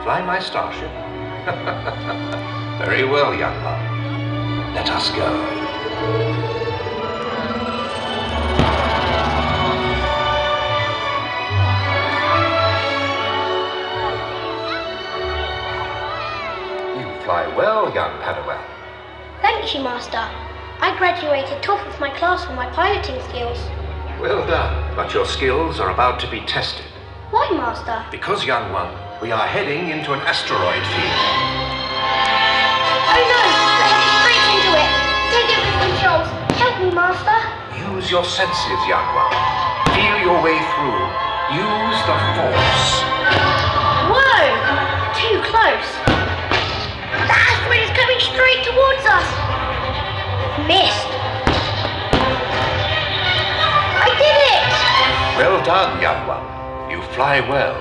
Fly my starship? Very well, young one. Let us go. Fly well, young Padawan. Thank you, Master. I graduated top of my class for my piloting skills. Well done, but your skills are about to be tested. Why, Master? Because, young one, we are heading into an asteroid field. Oh no! Let's get straight into it! Take over the controls! Help me, Master! Use your senses, young one. Feel your way through. Use the Force. Whoa! Too close! The asteroid is coming straight towards us! Missed! I did it! Well done, young one. You fly well.